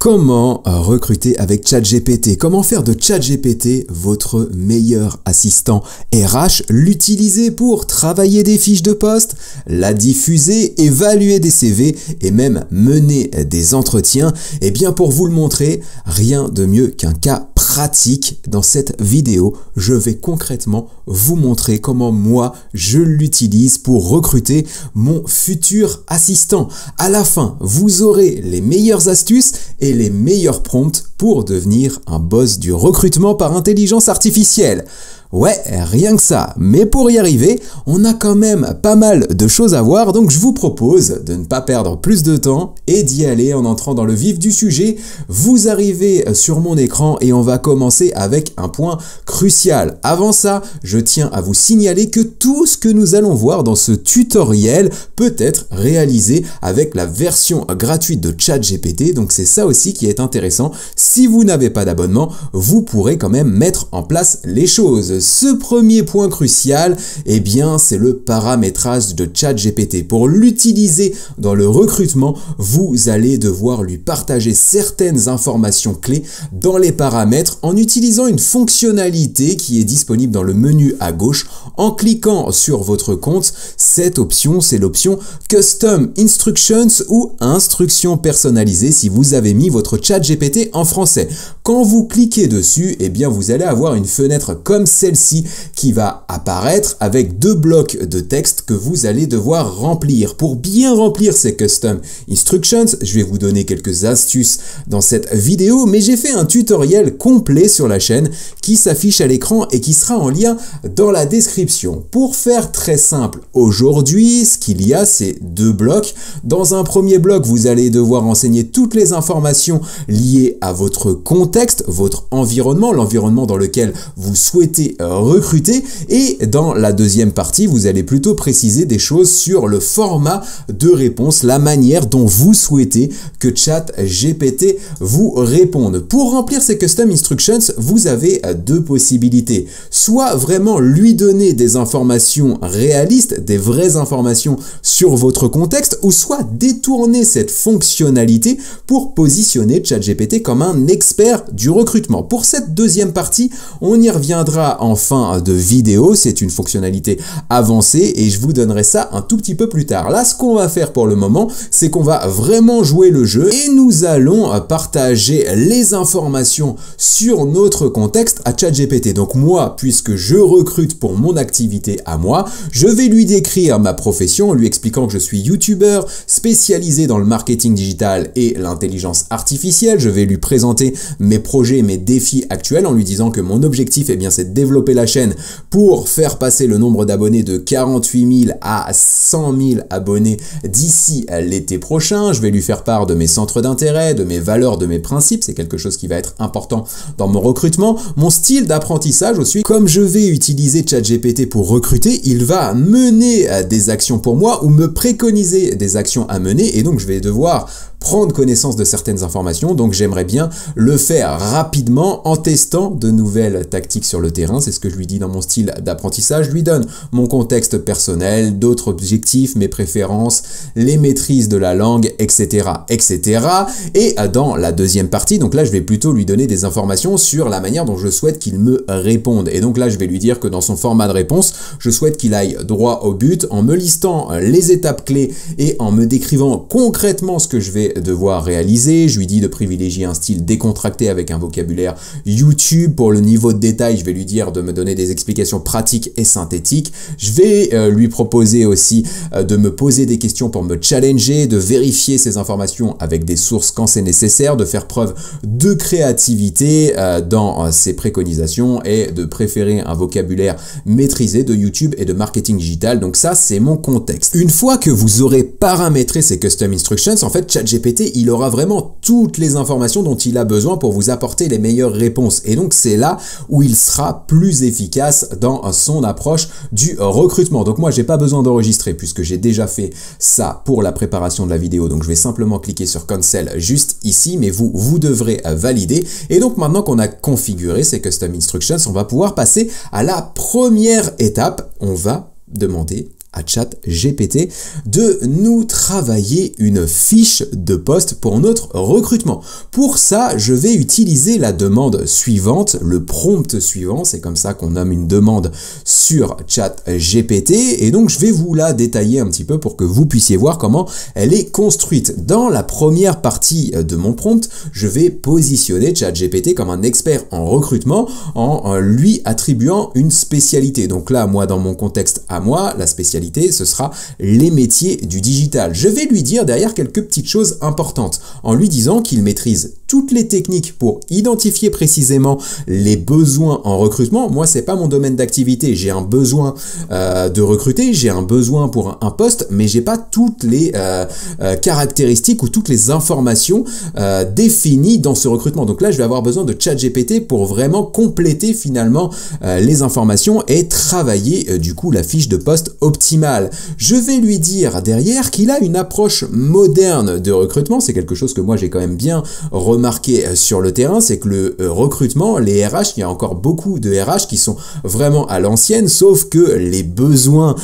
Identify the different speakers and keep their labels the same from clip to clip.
Speaker 1: Comment recruter avec ChatGPT? Comment faire de ChatGPT votre meilleur assistant RH? L'utiliser pour travailler des fiches de poste, la diffuser, évaluer des CV et même mener des entretiens? Eh bien, pour vous le montrer, rien de mieux qu'un cas pratique. Dans cette vidéo, je vais concrètement vous montrer comment moi je l'utilise pour recruter mon futur assistant. À la fin, vous aurez les meilleures astuces et les meilleurs prompts pour devenir un boss du recrutement par intelligence artificielle. Ouais, rien que ça. Mais pour y arriver, on a quand même pas mal de choses à voir, donc je vous propose de ne pas perdre plus de temps et d'y aller en entrant dans le vif du sujet. Vous arrivez sur mon écran et on va commencer avec un point crucial. Avant ça, je tiens à vous signaler que tout ce que nous allons voir dans ce tutoriel peut être réalisé avec la version gratuite de ChatGPT, donc c'est ça aussi qui est intéressant. Si vous n'avez pas d'abonnement, vous pourrez quand même mettre en place les choses. Ce premier point crucial, eh bien, c'est le paramétrage de ChatGPT. Pour l'utiliser dans le recrutement, vous allez devoir lui partager certaines informations clés dans les paramètres en utilisant une fonctionnalité qui est disponible dans le menu à gauche. En cliquant sur votre compte, cette option, c'est l'option Custom Instructions ou Instructions personnalisées si vous avez mis votre ChatGPT en français. Quand vous cliquez dessus, eh bien, vous allez avoir une fenêtre comme celle-ci qui va apparaître avec deux blocs de texte que vous allez devoir remplir. Pour bien remplir ces Custom Instructions, je vais vous donner quelques astuces dans cette vidéo, mais j'ai fait un tutoriel complet sur la chaîne qui s'affiche à l'écran et qui sera en lien dans la description. Pour faire très simple, aujourd'hui, ce qu'il y a, c'est deux blocs. Dans un premier bloc, vous allez devoir renseigner toutes les informations liées à votre contexte, votre environnement, l'environnement dans lequel vous souhaitez recruter, et dans la deuxième partie, vous allez plutôt préciser des choses sur le format de réponse, la manière dont vous souhaitez que ChatGPT vous réponde. Pour remplir ces Custom Instructions, vous avez deux possibilités. Soit vraiment lui donner des informations réalistes, des vraies informations sur votre contexte, ou soit détourner cette fonctionnalité pour positionner ChatGPT comme un expert du recrutement. Pour cette deuxième partie, on y reviendra en fin de vidéo. C'est une fonctionnalité avancée et je vous donnerai ça un tout petit peu plus tard. Là, ce qu'on va faire pour le moment, c'est qu'on va vraiment jouer le jeu et nous allons partager les informations sur notre contexte à ChatGPT. Donc moi, puisque je recrute pour mon activité à moi, je vais lui décrire ma profession en lui expliquant que je suis youtubeur spécialisé dans le marketing digital et l'intelligence artificielle. Je vais lui présenter mes projets, mes défis actuels en lui disant que mon objectif, eh bien, c'est de développer la chaîne pour faire passer le nombre d'abonnés de 48 000 à 100 000 abonnés d'ici l'été prochain. Je vais lui faire part de mes centres d'intérêt, de mes valeurs, de mes principes. C'est quelque chose qui va être important dans mon recrutement. Mon style d'apprentissage aussi. Comme je vais utiliser ChatGPT pour recruter, il va mener des actions pour moi ou me préconiser des actions à mener et donc je vais devoir prendre connaissance de certaines informations, donc j'aimerais bien le faire rapidement en testant de nouvelles tactiques sur le terrain. C'est ce que je lui dis dans mon style d'apprentissage. Je lui donne mon contexte personnel, d'autres objectifs, mes préférences, les maîtrises de la langue, etc., etc. Et dans la deuxième partie, donc là je vais plutôt lui donner des informations sur la manière dont je souhaite qu'il me réponde. Et donc là je vais lui dire que dans son format de réponse, je souhaite qu'il aille droit au but en me listant les étapes clés et en me décrivant concrètement ce que je vais devoir réaliser. Je lui dis de privilégier un style décontracté avec un vocabulaire YouTube. Pour le niveau de détail, je vais lui dire de me donner des explications pratiques et synthétiques. Je vais lui proposer aussi de me poser des questions pour me challenger, de vérifier ces informations avec des sources quand c'est nécessaire, de faire preuve de créativité dans ses préconisations et de préférer un vocabulaire maîtrisé de YouTube et de marketing digital. Donc ça, c'est mon contexte. Une fois que vous aurez paramétré ces Custom Instructions, en fait, ChatGPT, il aura vraiment toutes les informations dont il a besoin pour vous apporter les meilleures réponses. Et donc, c'est là où il sera plus efficace dans son approche du recrutement. Donc, moi, j'ai pas besoin d'enregistrer puisque j'ai déjà fait ça pour la préparation de la vidéo. Donc, je vais simplement cliquer sur Cancel juste ici, mais vous devrez valider. Et donc, maintenant qu'on a configuré ces Custom Instructions, on va pouvoir passer à la première étape. On va demander à ChatGPT de nous travailler une fiche de poste pour notre recrutement. Pour ça, je vais utiliser la demande suivante, le prompt suivant, c'est comme ça qu'on nomme une demande sur ChatGPT, et donc je vais vous la détailler un petit peu pour que vous puissiez voir comment elle est construite. Dans la première partie de mon prompt, je vais positionner ChatGPT comme un expert en recrutement en lui attribuant une spécialité. Donc là, moi, dans mon contexte à moi, la spécialité, ce sera les métiers du digital. Je vais lui dire derrière quelques petites choses importantes en lui disant qu'il maîtrise toutes les techniques pour identifier précisément les besoins en recrutement. Moi, c'est pas mon domaine d'activité. J'ai un besoin de recruter, j'ai un besoin pour un poste, mais j'ai pas toutes les caractéristiques ou toutes les informations définies dans ce recrutement. Donc là, je vais avoir besoin de ChatGPT pour vraiment compléter finalement les informations et travailler du coup la fiche de poste optimale. Je vais lui dire derrière qu'il a une approche moderne de recrutement. C'est quelque chose que moi j'ai quand même bien remarqué sur le terrain, c'est que le recrutement, les RH, il y a encore beaucoup de RH qui sont vraiment à l'ancienne, sauf que les besoins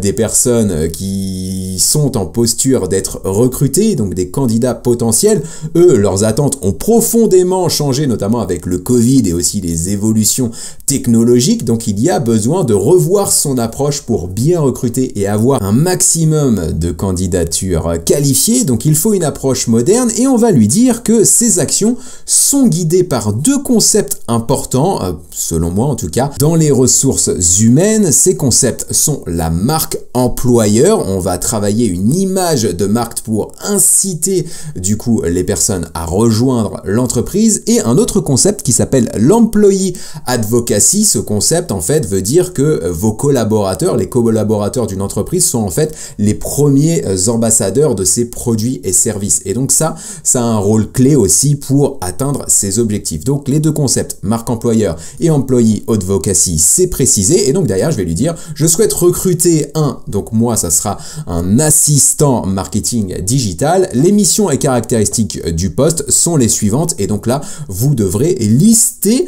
Speaker 1: des personnes qui sont en posture d'être recrutées, donc des candidats potentiels, eux, leurs attentes ont profondément changé, notamment avec le Covid et aussi les évolutions technologiques. Donc il y a besoin de revoir son approche pour bien recruter et avoir un maximum de candidatures qualifiées. Donc il faut une approche moderne et on va lui dire que ces actions sont guidées par deux concepts importants, selon moi en tout cas, dans les ressources humaines. Ces concepts sont la marque employeur. On va travailler une image de marque pour inciter du coup les personnes à rejoindre l'entreprise, et un autre concept qui s'appelle l'employee advocacy. Ce concept en fait veut dire que vos collaborateurs, les collaborateurs d'une entreprise sont en fait les premiers ambassadeurs de ses produits et services, et donc ça a un rôle clé aussi pour atteindre ces objectifs. Donc les deux concepts, marque employeur et employee advocacy, c'est précisé, et donc derrière je vais lui dire je souhaite recruter donc moi ça sera un assistant marketing digital. Les missions et caractéristiques du poste sont les suivantes, et donc là vous devrez lister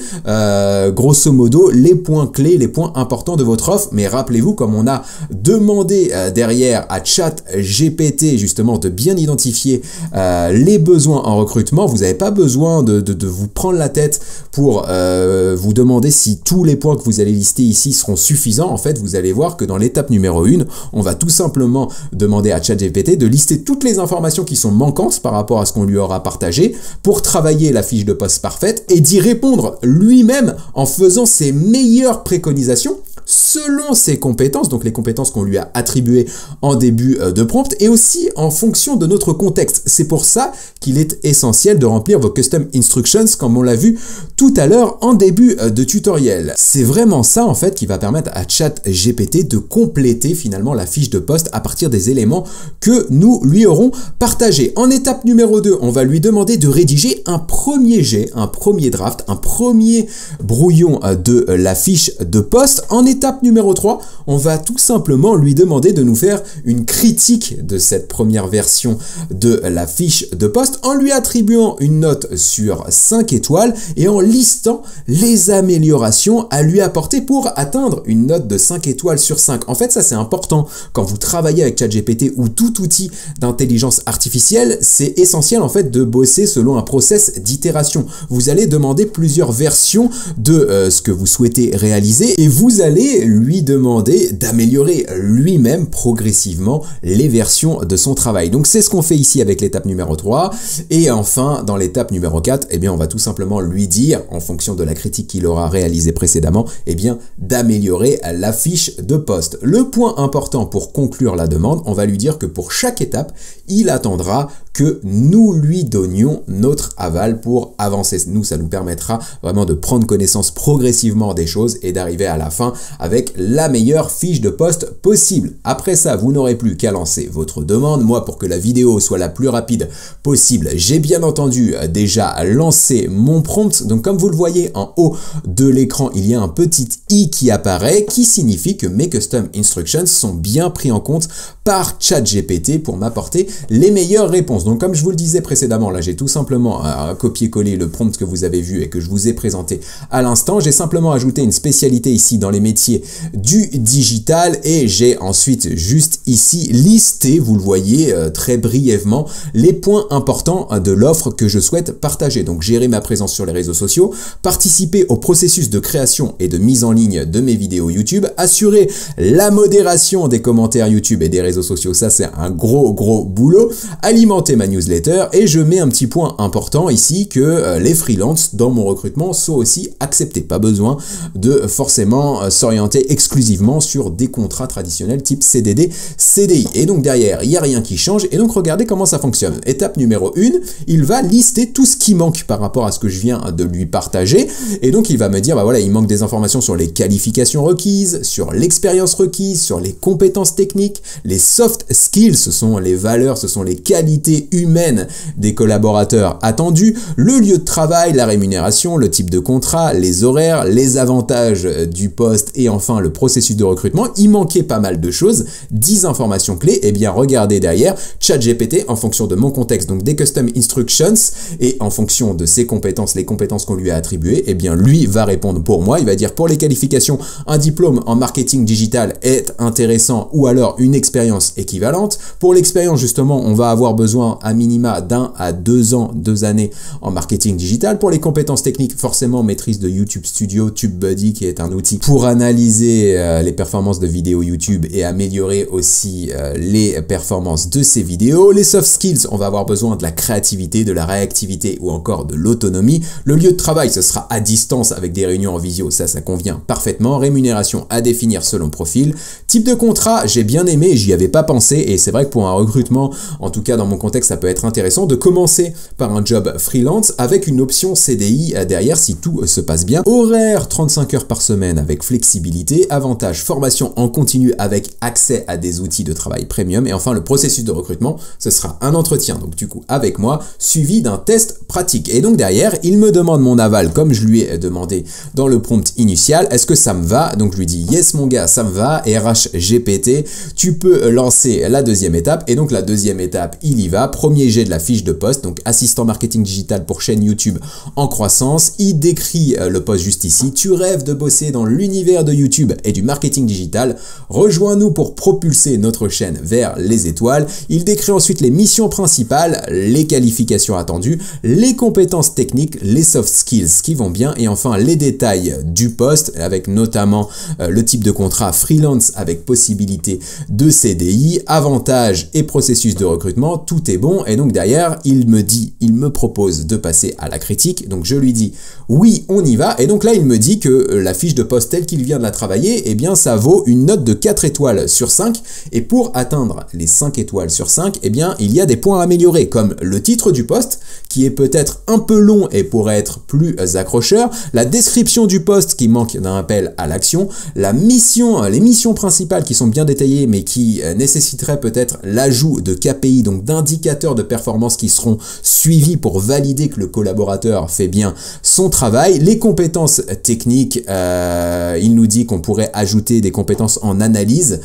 Speaker 1: grosso modo les points clés, les points importants de votre offre. Mais rappelez-vous, comme on a demandé derrière à ChatGPT justement de bien identifier les besoins en recrutement, vous n'avez pas besoin de vous prendre la tête pour vous demander si tous les points que vous allez lister ici seront suffisants. En fait, vous allez voir que dans l'étape numéro 1, on va tout simplement demander à ChatGPT de lister toutes les informations qui sont manquantes par rapport à ce qu'on lui aura partagé pour travailler la fiche de poste parfaite et d'y répondre lui-même en faisant ses meilleures préconisations selon ses compétences, donc les compétences qu'on lui a attribuées en début de prompt, et aussi en fonction de notre contexte. C'est pour ça qu'il est essentiel de remplir vos custom instructions, comme on l'a vu tout à l'heure en début de tutoriel. C'est vraiment ça en fait qui va permettre à ChatGPT de compléter finalement la fiche de poste à partir des éléments que nous lui aurons partagés. En étape numéro 2, on va lui demander de rédiger un premier jet, un premier draft, un premier brouillon de la fiche de poste. En étape numéro 3, on va tout simplement lui demander de nous faire une critique de cette première version de la fiche de poste en lui attribuant une note sur 5 étoiles et en listant les améliorations à lui apporter pour atteindre une note de 5 étoiles sur 5. En fait, ça c'est important quand vous travaillez avec ChatGPT ou tout outil d'intelligence artificielle. C'est essentiel en fait de bosser selon un process d'itération. Vous allez demander plusieurs versions de ce que vous souhaitez réaliser et vous allez lui demander d'améliorer lui-même progressivement les versions de son travail. Donc c'est ce qu'on fait ici avec l'étape numéro 3. Et enfin, dans l'étape numéro 4, eh bien, on va tout simplement lui dire, en fonction de la critique qu'il aura réalisée précédemment, eh bien, d'améliorer la fiche de poste. Le point important pour conclure la demande, on va lui dire que pour chaque étape, il attendra que nous lui donnions notre aval pour avancer. Nous, ça nous permettra vraiment de prendre connaissance progressivement des choses et d'arriver à la fin avec la meilleure fiche de poste possible. Après ça, vous n'aurez plus qu'à lancer votre demande. Moi, pour que la vidéo soit la plus rapide possible, j'ai bien entendu déjà lancé mon prompt. Donc, comme vous le voyez en haut de l'écran, il y a un petit i qui apparaît qui signifie que mes custom instructions sont bien pris en compte par ChatGPT pour m'apporter les meilleures réponses. Donc comme je vous le disais précédemment, là j'ai tout simplement copié-collé le prompt que vous avez vu et que je vous ai présenté à l'instant. J'ai simplement ajouté une spécialité ici dans les métiers métiers du digital et j'ai ensuite juste ici listé, vous le voyez très brièvement, les points importants de l'offre que je souhaite partager. Donc gérer ma présence sur les réseaux sociaux, participer au processus de création et de mise en ligne de mes vidéos YouTube, assurer la modération des commentaires YouTube et des réseaux sociaux, ça c'est un gros boulot, alimenter ma newsletter et je mets un petit point important ici que les freelances dans mon recrutement soient aussi acceptés. Pas besoin de forcément s'orienter exclusivement sur des contrats traditionnels type CDD, CDI. Et donc derrière, il n'y a rien qui change et donc regardez comment ça fonctionne. Étape numéro 1, il va lister tout ce qui manque par rapport à ce que je viens de lui partager et donc il va me dire, bah voilà, il manque des informations sur les qualifications requises, sur l'expérience requise, sur les compétences techniques, les soft skills, ce sont les valeurs, ce sont les qualités humaines des collaborateurs attendus, le lieu de travail, la rémunération, le type de contrat, les horaires, les avantages du poste et enfin le processus de recrutement. Il manquait pas mal de choses, 10 informations clés, et bien regardez derrière, ChatGPT en fonction de mon contexte, donc des custom instructions et en fonction de ses compétences, les compétences qu'on lui a attribuées, et bien lui va répondre pour moi, il va dire pour les qualifications, un diplôme en marketing digital est intéressant ou alors une expérience équivalente. Pour l'expérience justement, on va avoir besoin à minima d'1 à 2 ans, 2 années en marketing digital. Pour les compétences techniques, forcément maîtrise de YouTube Studio, TubeBuddy qui est un outil pour analyser les performances de vidéos YouTube et améliorer aussi les performances de ces vidéos. Les soft skills, on va avoir besoin de la créativité, de la réactivité ou encore de l'autonomie. Le lieu de travail, ce sera à distance avec des réunions en visio, ça convient parfaitement. Rémunération à définir selon profil. Type de contrat, j'ai bien aimé, j'y avais pas pensé et c'est vrai que pour un recrutement, en tout cas dans mon contexte, ça peut être intéressant de commencer par un job freelance avec une option CDI derrière si tout se passe bien. Horaire 35 heures par semaine avec flexibilité, avantage formation en continu avec accès à des outils de travail premium et enfin le processus de recrutement, ce sera un entretien donc du coup avec moi suivi d'un test pratique et donc derrière il me demande mon aval comme je lui ai demandé dans le prompt initial, est-ce que ça me va? Donc je lui dis yes mon gars ça me va, RH GPT, tu peux lancer la deuxième étape et donc la deuxième étape il y va, premier jet de la fiche de poste, donc assistant marketing digital pour chaîne YouTube en croissance, il décrit le poste juste ici, tu rêves de bosser dans l'univers de YouTube et du marketing digital, rejoins-nous pour propulser notre chaîne vers les étoiles, il décrit ensuite les missions principales, les qualifications attendues, les compétences techniques, les soft skills qui vont bien et enfin les détails du poste avec notamment le type de contrat freelance avec possibilité de CDI, avantages et processus de recrutement, tout est bon et donc derrière il me propose de passer à la critique, donc je lui dis oui on y va et donc là il me dit que la fiche de poste telle qu'il vient de la travailler, eh bien ça vaut une note de 4 étoiles sur 5 et pour atteindre les 5 étoiles sur 5, eh bien il y a des points à améliorer comme le titre du poste qui est peut-être un peu long et pourrait être plus accrocheur, la description du poste qui manque d'un appel à l'action, la mission, les missions principales qui sont bien détaillées mais qui nécessiteraient peut-être l'ajout de KPI, donc d'indicateurs de performance qui seront suivis pour valider que le collaborateur fait bien son travail, les compétences techniques, il nous dit qu'on pourrait ajouter des compétences en analyse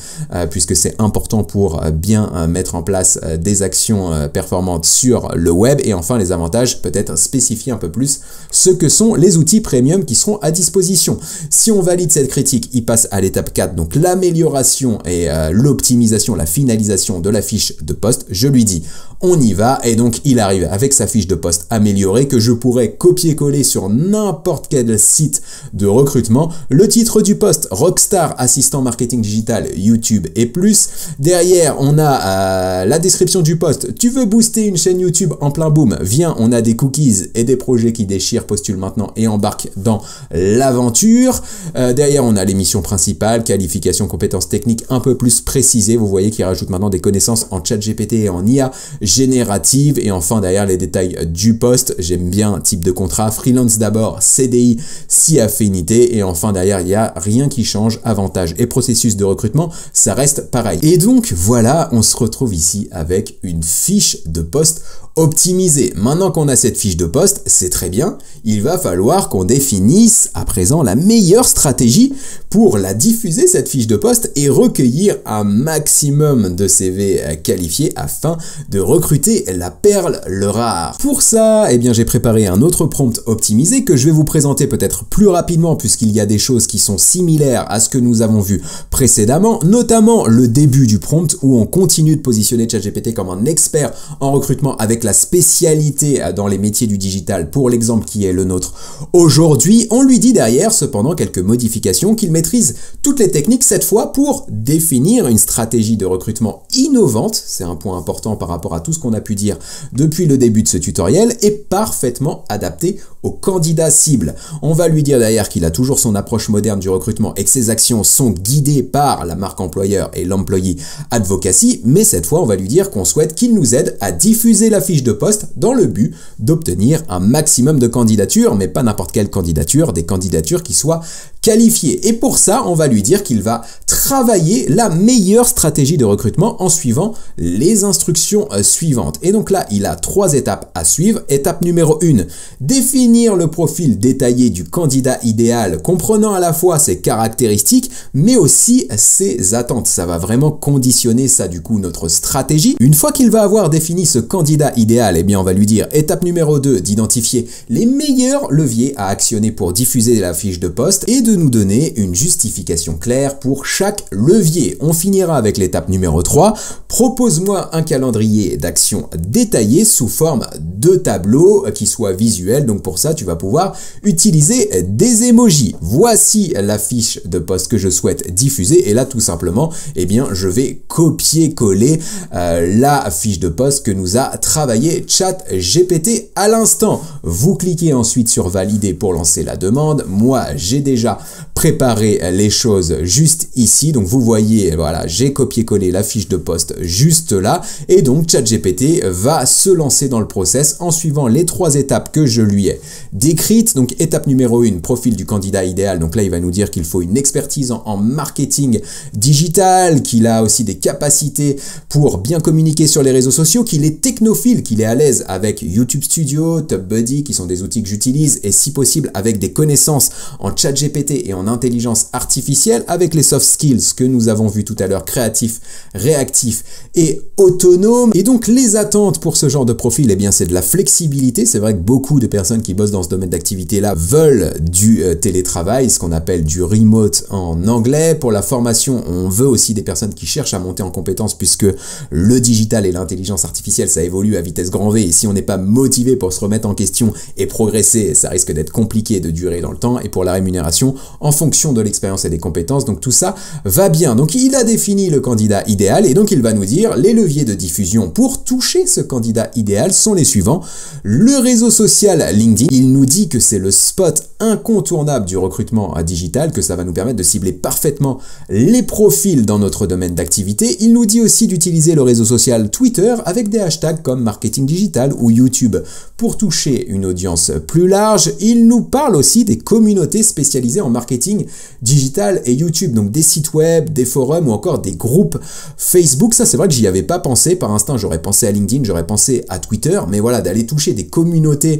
Speaker 1: puisque c'est important pour bien mettre en place des actions performantes sur le web et enfin les avantages, peut-être spécifier un peu plus ce que sont les outils premium qui seront à disposition. Si on valide cette critique, il passe à l'étape 4, donc l'amélioration et l'optimisation, la finalisation de la fiche de poste. Je lui dis on y va et donc il arrive avec sa fiche de poste améliorée que je pourrais copier-coller sur n'importe quel site de recrutement. Le titre du poste, Rockstar Assistant Marketing Digital YouTube et plus. Derrière, on a la description du poste. Tu veux booster une chaîne YouTube en plein boom? Viens, on a des cookies et des projets qui déchirent, postule maintenant et embarque dans l'aventure. Derrière, on a les missions principales, qualifications, compétences techniques un peu plus précisées. Vous voyez qu'il rajoute maintenant des connaissances en ChatGPT et en IA générative et enfin derrière les détails du poste, j'aime bien type de contrat, freelance d'abord, CDI si affinité et enfin derrière il n'y a rien qui change, avantages et processus de recrutement, ça reste pareil. Et donc voilà, on se retrouve ici avec une fiche de poste optimisée. Maintenant qu'on a cette fiche de poste, c'est très bien, il va falloir qu'on définisse à présent la meilleure stratégie pour la diffuser cette fiche de poste et recueillir un maximum de CV qualifiés afin de recruter recruter la perle le rare. Pour ça, eh bien j'ai préparé un autre prompt optimisé que je vais vous présenter peut-être plus rapidement puisqu'il y a des choses qui sont similaires à ce que nous avons vu précédemment, notamment le début du prompt où on continue de positionner ChatGPT comme un expert en recrutement avec la spécialité dans les métiers du digital pour l'exemple qui est le nôtre aujourd'hui. On lui dit derrière cependant quelques modifications, qu'il maîtrise toutes les techniques cette fois pour définir une stratégie de recrutement innovante, c'est un point important par rapport à tout ce qu'on a pu dire depuis le début de ce tutoriel, et parfaitement adapté aux candidats cibles. On va lui dire derrière qu'il a toujours son approche moderne du recrutement et que ses actions sont guidées par la marque employeur et l'employee advocacy, mais cette fois on va lui dire qu'on souhaite qu'il nous aide à diffuser la fiche de poste dans le but d'obtenir un maximum de candidatures, mais pas n'importe quelle candidature, des candidatures qui soient qualifiées. Et pour ça, on va lui dire qu'il va travailler la meilleure stratégie de recrutement en suivant les instructions suivantes. Et donc là, il a 3 étapes à suivre. Étape numéro 1, définir le profil détaillé du candidat idéal, comprenant à la fois ses caractéristiques, mais aussi ses attentes. Ça va vraiment conditionner ça, du coup, notre stratégie. Une fois qu'il va avoir défini ce candidat idéal, eh bien, on va lui dire, étape numéro 2, d'identifier les meilleurs leviers à actionner pour diffuser la fiche de poste et de nous donner une justification claire pour chaque levier. On finira avec l'étape numéro 3, propose-moi un calendrier d'action détaillé sous forme de tableau qui soit visuel. Donc pour ça, tu vas pouvoir utiliser des emojis. Voici la fiche de poste que je souhaite diffuser et là tout simplement, eh bien, je vais copier-coller la fiche de poste que nous a travaillé ChatGPT à l'instant. Vous cliquez ensuite sur valider pour lancer la demande. Moi, j'ai déjà préparé les choses juste ici. Donc vous voyez, voilà, j'ai copié-collé la fiche de poste juste là. Et donc ChatGPT va se lancer dans le process en suivant les 3 étapes que je lui ai décrites. Donc étape numéro 1, profil du candidat idéal. Donc là, il va nous dire qu'il faut une expertise en marketing digital, qu'il a aussi des capacités pour bien communiquer sur les réseaux sociaux, qu'il est technophile, qu'il est à l'aise avec YouTube Studio, TubBuddy, qui sont des outils que j'utilise, et si possible avec des connaissances en ChatGPT et en intelligence artificielle, avec les soft skills que nous avons vu tout à l'heure, créatif, réactif et autonome. Et donc les attentes pour ce genre de profil, eh bien c'est de la flexibilité. C'est vrai que beaucoup de personnes qui bossent dans ce domaine d'activité là veulent du télétravail, ce qu'on appelle du remote en anglais. Pour la formation, on veut aussi des personnes qui cherchent à monter en compétences puisque le digital et l'intelligence artificielle, ça évolue à vitesse grand V, et si on n'est pas motivé pour se remettre en question et progresser, ça risque d'être compliqué de durer dans le temps. Et pour la rémunération, en fonction de l'expérience et des compétences, donc tout ça va bien. Donc il a défini le candidat idéal et donc il va nous dire les leviers de diffusion pour toucher ce candidat idéal sont les suivants. Le réseau social LinkedIn, il nous dit que c'est le spot incontournable du recrutement digital, que ça va nous permettre de cibler parfaitement les profils dans notre domaine d'activité. Il nous dit aussi d'utiliser le réseau social Twitter avec des hashtags comme marketing digital ou YouTube pour toucher une audience plus large. Il nous parle aussi des communautés spécialisées en marketing digital et YouTube, donc des sites web, des forums ou encore des groupes Facebook. Ça, c'est vrai que j'y avais pas pensé. Par instinct, j'aurais pensé à LinkedIn, j'aurais pensé à Twitter, mais voilà, d'aller toucher des communautés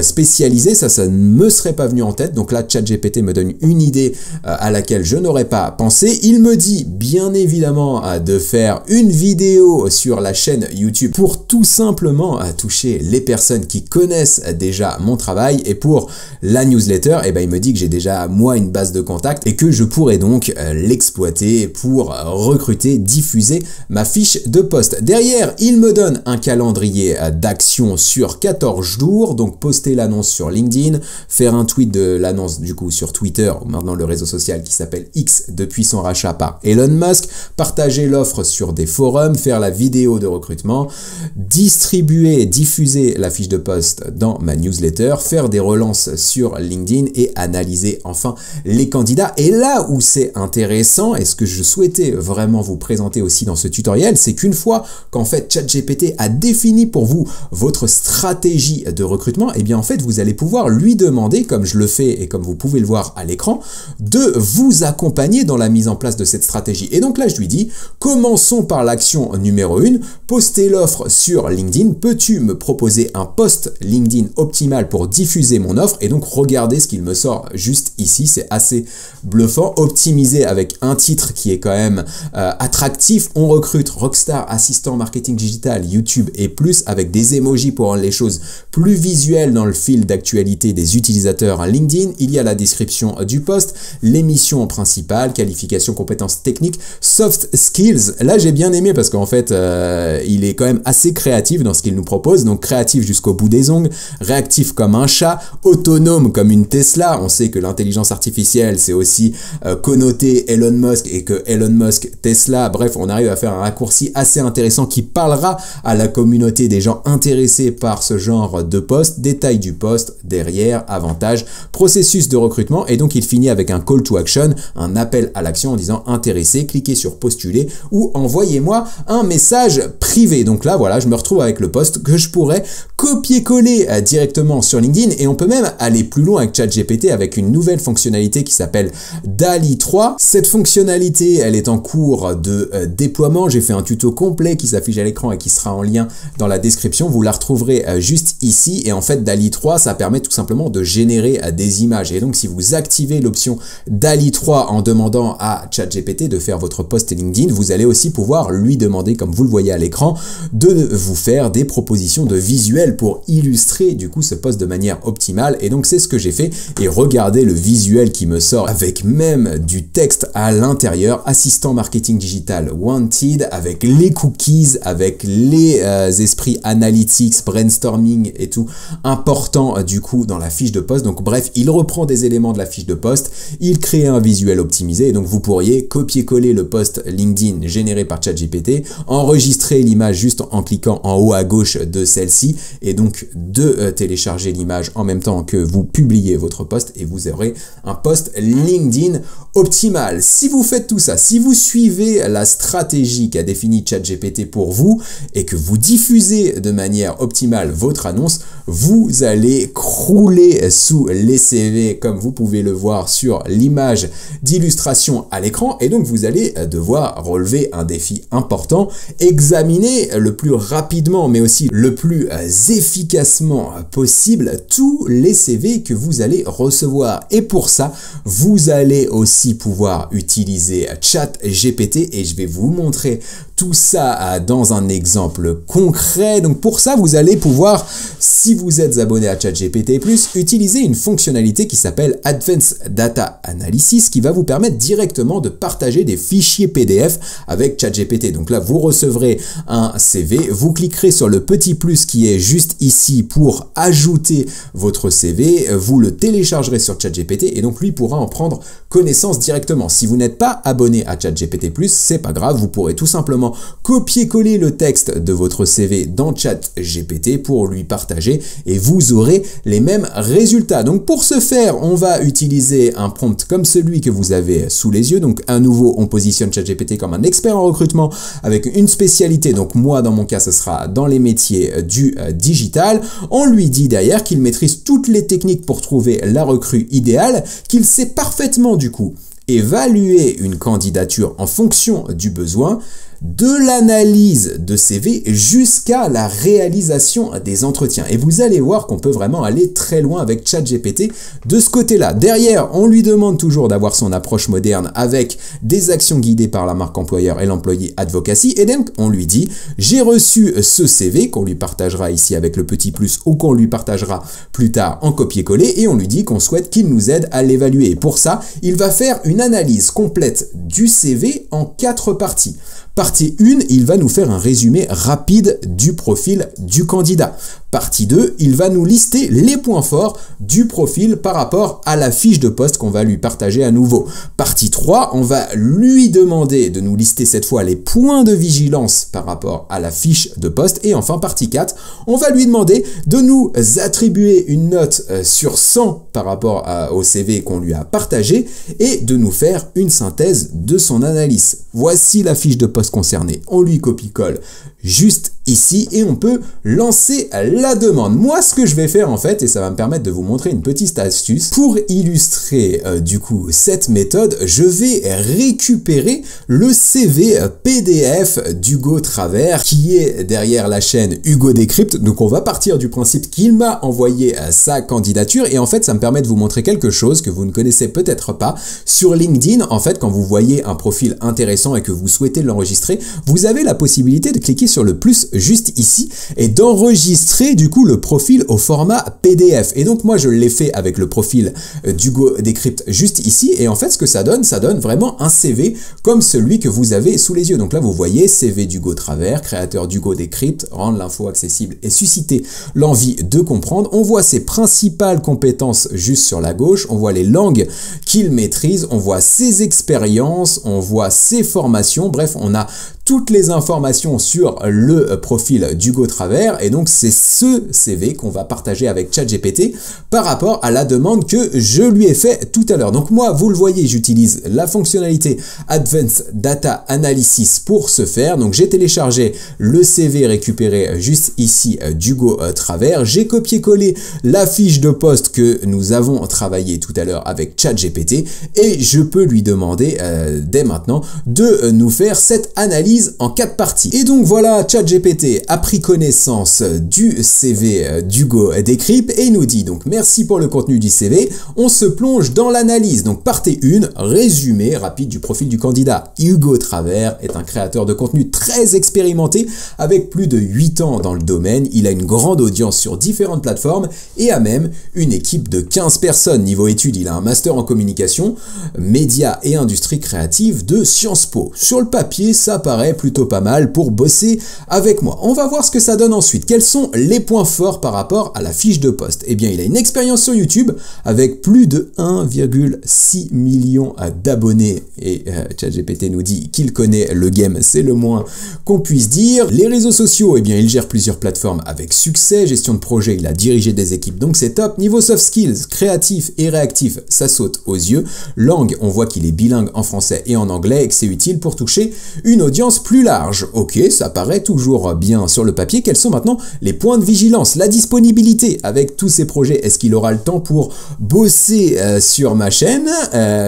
Speaker 1: spécialisées, ça ne me serait pas venu en tête. Donc là, ChatGPT me donne une idée à laquelle je n'aurais pas pensé. Il me dit bien évidemment de faire une vidéo sur la chaîne YouTube pour tout simplement toucher les personnes qui connaissent déjà mon travail, et pour la newsletter, eh ben, il me dit que j'ai déjà moi une base de contacts et que je pourrais donc l'exploiter pour recruter, diffuser ma fiche de poste. Derrière, il me donne un calendrier d'action sur 14 jours, donc poster l'annonce sur LinkedIn, faire un tweet de l'annonce du coup sur Twitter, maintenant le réseau social qui s'appelle X depuis son rachat par Elon Musk, partager l'offre sur des forums, faire la vidéo de recrutement, distribuer, diffuser la fiche de poste dans ma newsletter, faire des relances sur LinkedIn et analyser enfin les candidats. Et là où c'est intéressant, et ce que je souhaitais vraiment vous présenter aussi dans ce tutoriel, c'est qu'une fois qu'en fait ChatGPT a défini pour vous votre stratégie de recrutement, et bien en fait vous allez pouvoir lui demander, comme je le fais et comme vous pouvez le voir à l'écran, de vous accompagner dans la mise en place de cette stratégie. Et donc là, je lui dis, commençons par l'action numéro 1, poster l'offre sur LinkedIn. Peux-tu me proposer un post LinkedIn optimal pour diffuser mon offre? Et donc, regardez ce qu'il me sort juste ici. C'est assez bluffant. Optimisé avec un titre qui est quand même attractif. On recrute Rockstar, assistant marketing digital, YouTube et plus, avec des emojis pour rendre les choses plus visuelles dans le fil d'actualité des utilisateurs LinkedIn. Il y a la description du post, l'émission principale, qualification, compétences techniques, soft skills. Là, j'ai bien aimé parce qu'en fait, il est quand même assez créatif dans ce qu'il nous propose. Donc, créatif jusqu'au bout des ongles, réactif comme un chat, autonome comme une Tesla. On sait que l'intelligence artificielle, c'est aussi connoté Elon Musk et que Elon Musk, Tesla, bref, on arrive à faire un raccourci assez intéressant qui parlera à la communauté des gens intéressés par ce genre de poste. Détail du poste, derrière, avantages, processus de recrutement. Et donc, il finit avec un call to action, un appel à l'action en disant intéressé, cliquez sur postuler ou envoyez-moi un message privé. Donc là, voilà, je me retrouve avec le post que je pourrais copier-coller directement sur LinkedIn, et on peut même aller plus loin avec ChatGPT avec une nouvelle fonctionnalité qui s'appelle DALL-E 3. Cette fonctionnalité, elle est en cours de déploiement. J'ai fait un tuto complet qui s'affiche à l'écran et qui sera en lien dans la description. Vous la retrouverez juste ici. Et en fait, DALL-E 3, ça permet tout simplement de générer des images. Et donc, si vous activez l'option DALL-E 3 en demandant à ChatGPT de faire votre post LinkedIn, vous allez aussi pouvoir lui demander, comme vous le voyez à l'écran, de vous faire des propositions de visuels pour illustrer du coup ce post de manière optimale. Et donc, c'est ce que j'ai fait. Et regardez le visuel qui me sort avec même du texte à l'intérieur. Assistant marketing digital wanted, avec les cookies, avec les esprits analytics, brainstorming et tout important du coup dans la fiche de poste. Donc bref, il reprend des éléments de la fiche de poste, il crée un visuel optimisé, et donc vous pourriez copier-coller le post LinkedIn généré par ChatGPT, enregistrer l'image juste en cliquant en haut à gauche de celle-ci, et donc de télécharger l'image en même temps que vous publiez votre post, et vous aurez un post LinkedIn optimal. Si vous faites tout ça, si vous suivez la stratégie qu'a définie ChatGPT pour vous et que vous diffusez de manière optimale votre annonce, vous allez crouler sous les CV comme vous pouvez le voir sur l'image d'illustration à l'écran, et donc vous allez devoir relever un défi important, examiner le plus rapidement mais aussi le plus efficacement possible tous les CV que vous allez recevoir. Et pour ça, vous allez aussi pouvoir utiliser ChatGPT, et je vais vous montrer tout ça dans un exemple concret. Donc pour ça, vous allez pouvoir, si vous êtes abonné à ChatGPT+, utiliser une fonctionnalité qui s'appelle Advanced Data Analysis, qui va vous permettre directement de partager des fichiers PDF avec ChatGPT. Donc là, vous recevrez un CV, vous cliquerez sur le petit plus qui est juste ici pour ajouter votre CV, vous le téléchargerez sur ChatGPT, et donc lui pourra en prendre connaissance directement. Si vous n'êtes pas abonné à ChatGPT+, c'est pas grave, vous pourrez tout simplement copier-coller le texte de votre CV dans ChatGPT pour lui partager, et vous aurez les mêmes résultats. Donc pour ce faire, on va utiliser un prompt comme celui que vous avez sous les yeux. Donc à nouveau, on positionne ChatGPT comme un expert en recrutement avec une spécialité. Donc moi, dans mon cas, ce sera dans les métiers du digital. On lui dit derrière qu'il maîtrise toutes les techniques pour trouver la recrue idéale, qu'il sait parfaitement du coup évaluer une candidature en fonction du besoin, de l'analyse de CV jusqu'à la réalisation des entretiens. Et vous allez voir qu'on peut vraiment aller très loin avec ChatGPT de ce côté-là. Derrière, on lui demande toujours d'avoir son approche moderne avec des actions guidées par la marque employeur et l'employé advocacy. Et donc, on lui dit, j'ai reçu ce CV qu'on lui partagera ici avec le petit plus ou qu'on lui partagera plus tard en copier-coller, et on lui dit qu'on souhaite qu'il nous aide à l'évaluer. Et pour ça, il va faire une analyse complète du CV en 4 parties. Partie 1, il va nous faire un résumé rapide du profil du candidat. Partie 2, il va nous lister les points forts du profil par rapport à la fiche de poste qu'on va lui partager à nouveau. Partie 3, on va lui demander de nous lister cette fois les points de vigilance par rapport à la fiche de poste. Et enfin, partie 4, on va lui demander de nous attribuer une note sur 100 par rapport au CV qu'on lui a partagé et de nous faire une synthèse de son analyse. Voici la fiche de poste concernée. On lui copie-colle juste ici et on peut lancer la demande. Moi, ce que je vais faire en fait, et ça va me permettre de vous montrer une petite astuce, pour illustrer du coup cette méthode, je vais récupérer le CV PDF d'Hugo Travers qui est derrière la chaîne Hugo Decrypt. Donc on va partir du principe qu'il m'a envoyé sa candidature et en fait ça me permet de vous montrer quelque chose que vous ne connaissez peut-être pas. Sur LinkedIn, en fait, quand vous voyez un profil intéressant et que vous souhaitez l'enregistrer, vous avez la possibilité de cliquer sur le plus juste ici et d'enregistrer du coup le profil au format PDF. Et donc moi je l'ai fait avec le profil d'Hugo Decrypt juste ici et en fait ce que ça donne vraiment un CV comme celui que vous avez sous les yeux. Donc là vous voyez CV d'Hugo Travers, créateur d'Hugo Decrypt, rendre l'info accessible et susciter l'envie de comprendre. On voit ses principales compétences juste sur la gauche, on voit les langues qu'il maîtrise, on voit ses expériences, on voit ses formations, bref on a toutes les informations sur le profil d'Hugo Travers et donc c'est ce CV qu'on va partager avec ChatGPT par rapport à la demande que je lui ai fait tout à l'heure. Donc moi, vous le voyez, j'utilise la fonctionnalité Advanced Data Analysis pour ce faire. Donc j'ai téléchargé le CV récupéré juste ici d'Hugo Travers. J'ai copié-collé la fiche de poste que nous avons travaillé tout à l'heure avec ChatGPT et je peux lui demander dès maintenant de nous faire cette analyse en 4 parties. Et donc voilà, ChatGPT a pris connaissance du CV d'Hugo Decrypt et il nous dit donc merci pour le contenu du CV, on se plonge dans l'analyse. Donc partie 1, résumé rapide du profil du candidat. Hugo Travers est un créateur de contenu très expérimenté avec plus de 8 ans dans le domaine, il a une grande audience sur différentes plateformes et a même une équipe de 15 personnes. Niveau études, il a un master en communication, médias et industrie créative de Sciences Po. Sur le papier, ça paraît plutôt pas mal pour bosser avec moi. On va voir ce que ça donne ensuite. Quels sont les points forts par rapport à la fiche de poste? Eh bien, il a une expérience sur YouTube avec plus de 1,6 million d'abonnés et ChatGPT nous dit qu'il connaît le game, c'est le moins qu'on puisse dire. Les réseaux sociaux, eh bien, il gère plusieurs plateformes avec succès. Gestion de projet, il a dirigé des équipes, donc c'est top. Niveau soft skills, créatif et réactif, ça saute aux yeux. Langue, on voit qu'il est bilingue en français et en anglais et que c'est utile pour toucher une audience plus large. Ok, ça paraît toujours bien sur le papier. Quels sont maintenant les points de vigilance? La disponibilité avec tous ces projets. Est-ce qu'il aura le temps pour bosser sur ma chaîne?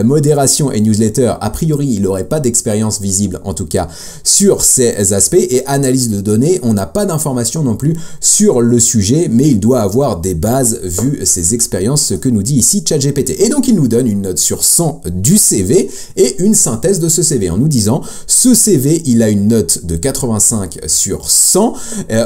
Speaker 1: Modération et newsletter, a priori, il n'aurait pas d'expérience visible, en tout cas, sur ces aspects. Et analyse de données, on n'a pas d'informations non plus sur le sujet, mais il doit avoir des bases vu ses expériences, ce que nous dit ici ChatGPT. Et donc, il nous donne une note sur 100 du CV et une synthèse de ce CV en nous disant ce CV, il a une note de 85 sur 100.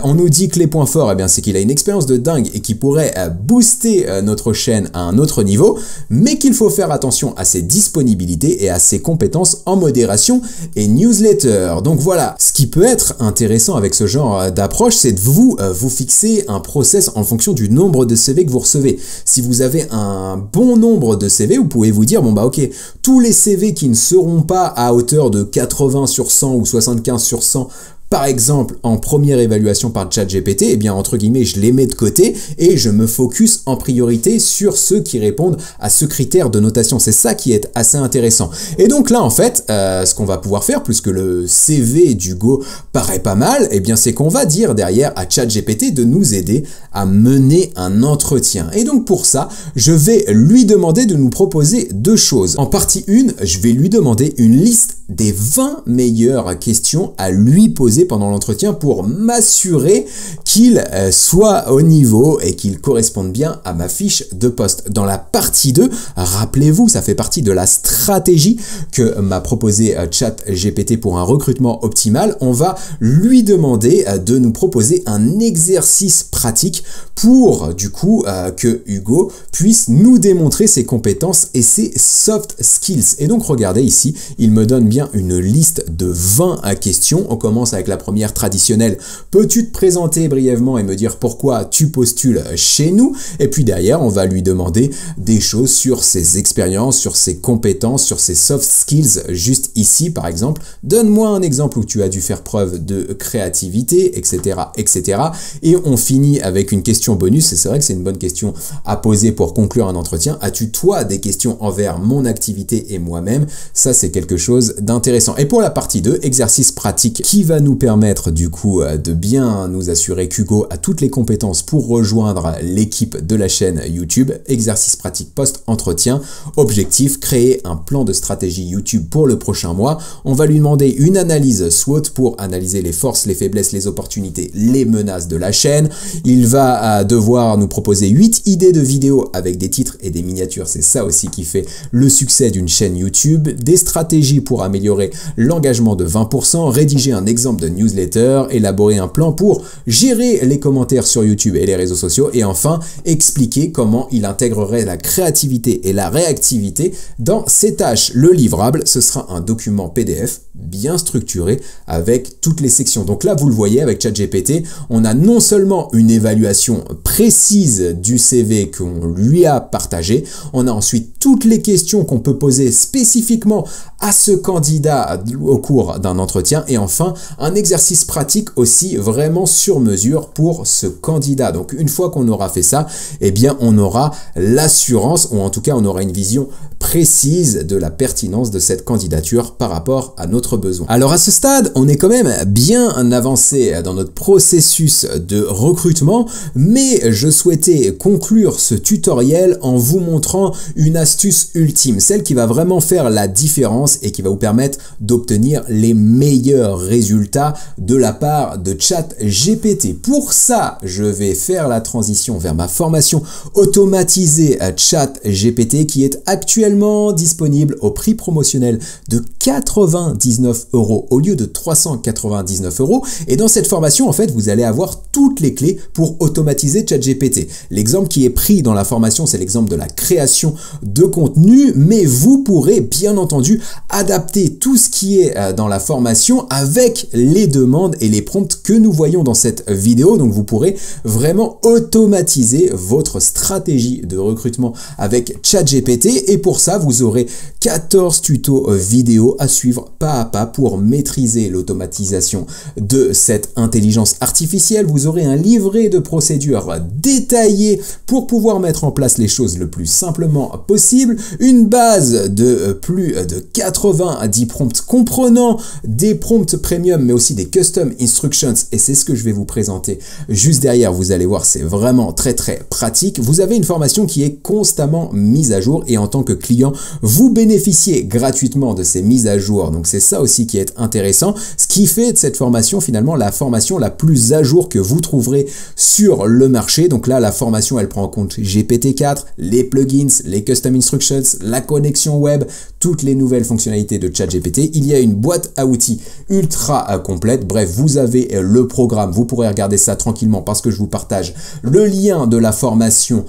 Speaker 1: On nous dit que les points forts, eh bien, c'est qu'il a une expérience de dingue et qui pourrait booster notre chaîne à un autre niveau, mais qu'il faut faire attention à ses disponibilités et à ses compétences en modération et newsletter. Donc voilà, ce qui peut être intéressant avec ce genre d'approche, c'est de vous fixer un process en fonction du nombre de CV que vous recevez. Si vous avez un bon nombre de CV, vous pouvez vous dire, bon bah ok, tous les CV qui ne seront pas à hauteur de 80 sur 100 ou 75 sur 100, par exemple, en première évaluation par ChatGPT, eh bien, entre guillemets, je les mets de côté et je me focus en priorité sur ceux qui répondent à ce critère de notation. C'est ça qui est assez intéressant. Et donc là, en fait, ce qu'on va pouvoir faire, puisque le CV d'Hugo paraît pas mal, eh bien, c'est qu'on va dire derrière à ChatGPT de nous aider à mener un entretien. Et donc, pour ça, je vais lui demander de nous proposer 2 choses. En partie 1, je vais lui demander une liste des 20 meilleures questions à lui poser pendant l'entretien pour m'assurer qu'il soit au niveau et qu'il corresponde bien à ma fiche de poste. Dans la partie 2, rappelez-vous, ça fait partie de la stratégie que m'a proposé ChatGPT pour un recrutement optimal. On va lui demander de nous proposer un exercice pratique pour du coup que Hugo puisse nous démontrer ses compétences et ses soft skills. Et donc regardez ici, il me donne bien une liste de 20 questions. On commence avec la première traditionnelle. Peux-tu te présenter brièvement et me dire pourquoi tu postules chez nous? Et puis derrière, on va lui demander des choses sur ses expériences, sur ses compétences, sur ses soft skills. Juste ici, par exemple, donne-moi un exemple où tu as dû faire preuve de créativité, etc., etc. Et on finit avec une question bonus. Et c'est vrai que c'est une bonne question à poser pour conclure un entretien. As-tu toi des questions envers mon activité et moi-même? Ça, c'est quelque chose d'intéressant. Et pour la partie 2, exercice pratique qui va nous permettre du coup de bien nous assurer qu'Hugo a toutes les compétences pour rejoindre l'équipe de la chaîne YouTube. Exercice pratique post-entretien. Objectif, créer un plan de stratégie YouTube pour le prochain mois. On va lui demander une analyse SWOT pour analyser les forces, les faiblesses, les opportunités, les menaces de la chaîne. Il va devoir nous proposer 8 idées de vidéos avec des titres et des miniatures. C'est ça aussi qui fait le succès d'une chaîne YouTube. Des stratégies pour améliorer l'engagement de 20%, rédiger un exemple de newsletter, élaborer un plan pour gérer les commentaires sur YouTube et les réseaux sociaux et enfin expliquer comment il intégrerait la créativité et la réactivité dans ses tâches. Le livrable, ce sera un document PDF bien structuré avec toutes les sections. Donc là, vous le voyez avec ChatGPT, on a non seulement une évaluation précise du CV qu'on lui a partagé, on a ensuite toutes les questions qu'on peut poser spécifiquement à ce candidat au cours d'un entretien et enfin un exercice pratique aussi vraiment sur mesure pour ce candidat. Donc une fois qu'on aura fait ça, eh bien on aura l'assurance ou en tout cas on aura une vision précise de la pertinence de cette candidature par rapport à notre besoin. Alors à ce stade, on est quand même bien avancé dans notre processus de recrutement, mais je souhaitais conclure ce tutoriel en vous montrant une astuce ultime, celle qui va vraiment faire la différence et qui va vous permettre d'obtenir les meilleurs résultats de la part de ChatGPT. Pour ça, je vais faire la transition vers ma formation automatisée ChatGPT qui est actuellement disponible au prix promotionnel de 99 € au lieu de 399 €. Et dans cette formation, en fait, vous allez avoir toutes les clés pour automatiser ChatGPT. L'exemple qui est pris dans la formation, c'est l'exemple de la création de contenu, mais vous pourrez bien entendu adapter tout ce qui est dans la formation avec les demandes et les prompts que nous voyons dans cette vidéo. Donc vous pourrez vraiment automatiser votre stratégie de recrutement avec ChatGPT et pour ça vous aurez 14 tutos vidéo à suivre pas à pas pour maîtriser l'automatisation de cette intelligence artificielle. Vous aurez un livret de procédures détaillé pour pouvoir mettre en place les choses le plus simplement possible, une base de plus de 90 prompts comprenant des prompts premium mais aussi des custom instructions et c'est ce que je vais vous présenter juste derrière. Vous allez voir, c'est vraiment très pratique. Vous avez une formation qui est constamment mise à jour et en tant que client, vous bénéficiez gratuitement de ces mises à jour. Donc c'est ça aussi qui est intéressant, ce qui fait de cette formation finalement la formation la plus à jour que vous trouverez sur le marché. Donc là, la formation, elle prend en compte GPT-4, les plugins, les custom instructions, la connexion web, toutes les nouvelles fonctionnalités de ChatGPT. Il y a une boîte à outils ultra complète. Bref, vous avez le programme. Vous pourrez regarder ça tranquillement parce que je vous partage le lien de la formation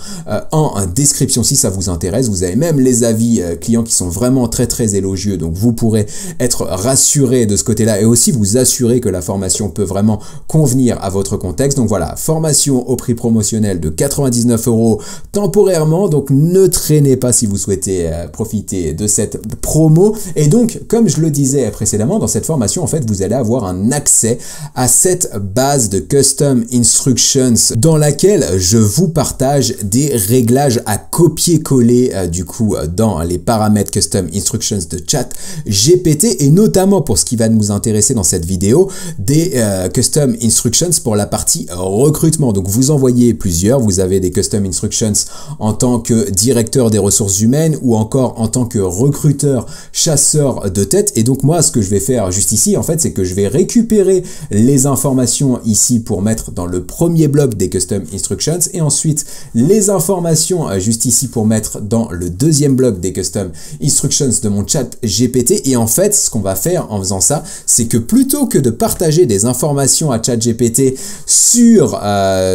Speaker 1: en description si ça vous intéresse. Vous avez même les avis clients qui sont vraiment très élogieux. Donc vous pourrez être rassuré de ce côté-là et aussi vous assurer que la formation peut vraiment convenir à votre contexte. Donc voilà, formation au prix promotionnel de 99 € temporairement. Donc ne traînez pas si vous souhaitez profiter de cette promo. Et donc, comme je le disais précédemment, dans cette formation, en fait, vous allez avoir un accès à cette base de custom instructions dans laquelle je vous partage des réglages à copier-coller du coup dans les paramètres custom instructions de ChatGPT et notamment pour ce qui va nous intéresser dans cette vidéo, des custom instructions pour la partie recrutement. Donc vous en voyez plusieurs, vous avez des custom instructions en tant que directeur des ressources humaines ou encore en tant que recruteur chasseur de tête. Et donc moi, ce que je vais faire juste ici, en fait, c'est que je vais récupérer les informations ici pour mettre dans le premier bloc des custom instructions et ensuite les informations juste ici pour mettre dans le deuxième bloc des custom instructions de mon ChatGPT. Et en fait, ce qu'on va faire en faisant ça, c'est que plutôt que de partager des informations à ChatGPT sur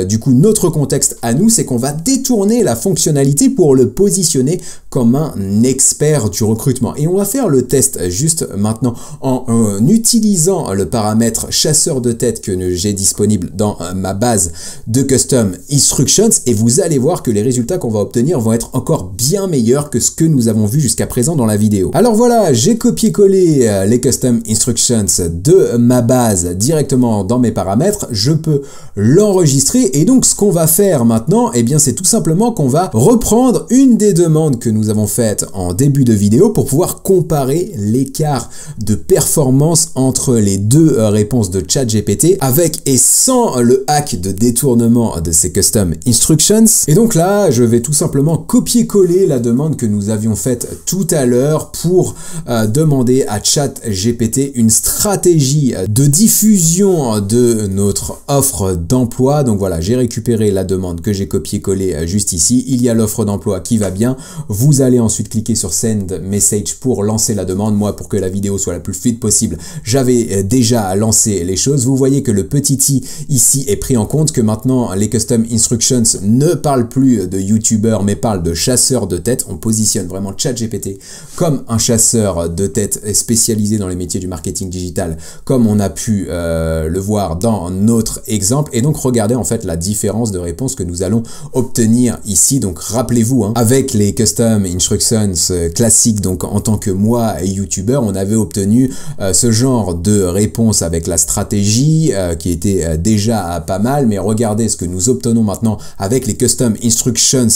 Speaker 1: du coup notre contexte à nous, c'est qu'on va détourner la fonctionnalité pour le positionner comme un expert du recrutement. Et on va faire le test juste maintenant en utilisant le paramètre chasseur de tête que j'ai disponible dans ma base de custom instructions et vous allez voir que les résultats qu'on va obtenir vont être encore bien meilleurs que ce que nous avons vu jusqu'à présent dans la vidéo. Alors voilà, j'ai copié-collé les custom instructions de ma base directement dans mes paramètres. Je peux l'enregistrer et donc ce qu'on va faire maintenant, eh bien c'est tout simplement qu'on va reprendre une des demandes que nous avons faites en début de vidéo pour pouvoir comparer l'écart de performance entre les deux réponses de ChatGPT avec et sans le hack de détournement de ces custom instructions. Et donc là, je vais tout simplement copier-coller la demande que nous avions faite tout à l'heure pour demander à ChatGPT une stratégie de diffusion de notre offre d'emploi. Donc voilà, j'ai récupéré la demande que j'ai copié-collé juste ici. Il y a l'offre d'emploi qui va bien. Vous allez ensuite cliquer sur Send Message pour lancer la demande. Moi, pour que la vidéo soit la plus fluide possible, j'avais déjà lancé les choses. Vous voyez que le petit i ici est pris en compte, que maintenant les Custom Instructions ne parlent plus de YouTubeurs mais parlent de chasseurs de tête. On positionne vraiment ChatGPT comme un chasseur de tête spécialisé dans les métiers du marketing digital, comme on a pu le voir dans notre exemple. Et donc regardez en fait la différence de réponse que nous allons obtenir ici. Donc rappelez-vous, avec les Custom Instructions classiques, donc en tant que moi YouTuber, on avait obtenu ce genre de réponse avec la stratégie qui était déjà pas mal, mais regardez ce que nous obtenons maintenant avec les Custom Instructions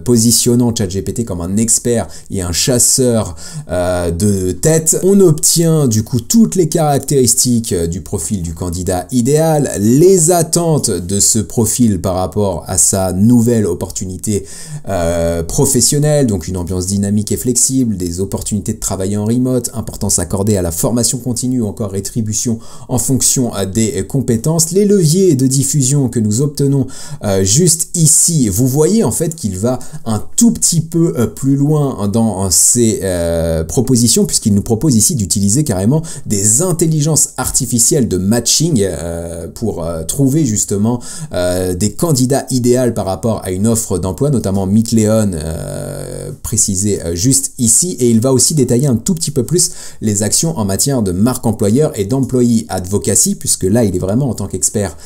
Speaker 1: positionnant ChatGPT comme un expert et un chasseur de tête. On obtient du coup toutes les caractéristiques du profil du candidat idéal, les attentes de ce profil par rapport à sa nouvelle opportunité professionnelle, donc une ambiance dynamique et flexible, des opportunités de travailler en remote, importance accordée à la formation continue ou encore rétribution en fonction des compétences, les leviers de diffusion que nous obtenons juste ici. Vous voyez en fait qu'il va un tout petit peu plus loin dans ses propositions, puisqu'il nous propose ici d'utiliser carrément des intelligences artificielles de matching pour trouver justement des candidats idéaux par rapport à une offre d'emploi, notamment Mitleon précisé juste ici. Et il va aussi détailler un tout petit peu plus les actions en matière de marque employeur et d'employee advocacy, puisque là il est vraiment en tant qu'expert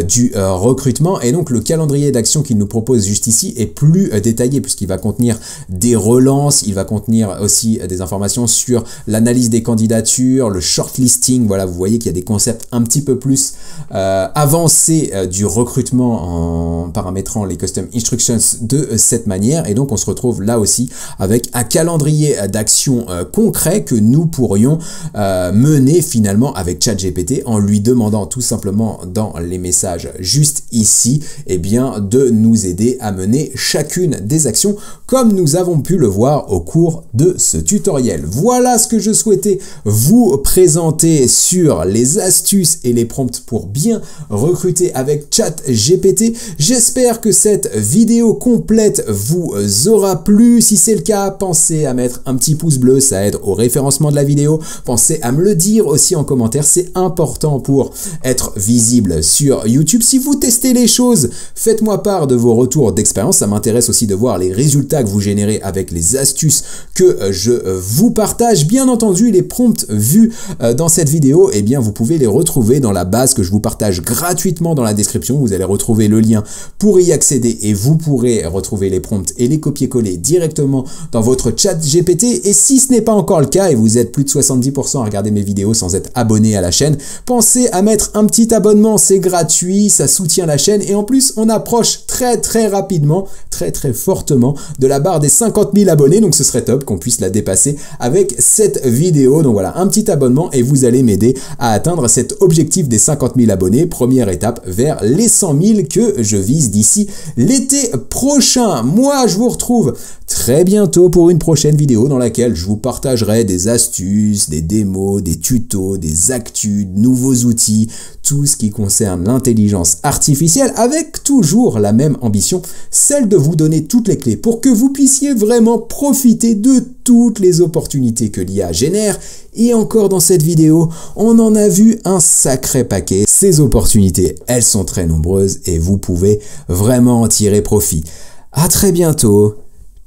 Speaker 1: du recrutement. Et donc le calendrier d'action qu'il nous propose juste ici est plus détaillé, puisqu'il va contenir des relances, il va contenir aussi des informations sur l'analyse des candidatures, le shortlisting. Voilà, vous voyez qu'il y a des concepts un petit peu plus avancés du recrutement en paramétrant les Custom Instructions de cette manière. Et donc on se retrouve là aussi avec un calendrier d'action concret que nous pourrions mener finalement avec ChatGPT en lui demandant tout simplement dans les messages juste ici, eh bien de nous aider à mener chacune des actions comme nous avons pu le voir au cours de ce tutoriel. Voilà ce que je souhaitais vous présenter sur les astuces et les prompts pour bien recruter avec ChatGPT. J'espère que cette vidéo complète vous aura plu. Si c'est le cas, pensez à mettre un petit pouce bleu, ça aide au référencement de la vidéo. Pensez à me le dire aussi en commentaire, c'est important pour être visible sur YouTube. Si vous testez les choses, faites-moi part de vos retours d'expérience. Ça m'intéresse aussi de voir les résultats que vous générez avec les astuces que je vous partage. Bien entendu, les prompts vus dans cette vidéo, eh bien vous pouvez les retrouver dans la base que je vous partage gratuitement dans la description. Vous allez retrouver le lien pour y accéder et vous pourrez retrouver les prompts et les copier-coller directement dans votre ChatGPT. Et si ce n'est pas encore le cas et vous êtes plus de 70% à regarder mes vidéos sans être abonné à la chaîne, pensez à mettre un petit abonnement, c'est gratuit, ça soutient la chaîne et en plus on approche très rapidement, très fortement de la barre des 50 000 abonnés, donc ce serait top qu'on puisse la dépasser avec cette vidéo. Donc voilà, un petit abonnement et vous allez m'aider à atteindre cet objectif des 50 000 abonnés, première étape vers les 100 000 que je vise d'ici l'été prochain. Moi je vous retrouve très bientôt pour une prochaine vidéo dans laquelle je vous partagerai des astuces, des démos, des tutos, des actus, de nouveaux outils, tout ce qui concerne l'intelligence artificielle, avec toujours la même ambition, celle de vous donner toutes les clés pour que vous puissiez vraiment profiter de toutes les opportunités que l'IA génère. Et encore dans cette vidéo, on en a vu un sacré paquet. Ces opportunités, elles sont très nombreuses et vous pouvez vraiment en tirer profit. À très bientôt.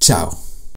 Speaker 1: Ciao.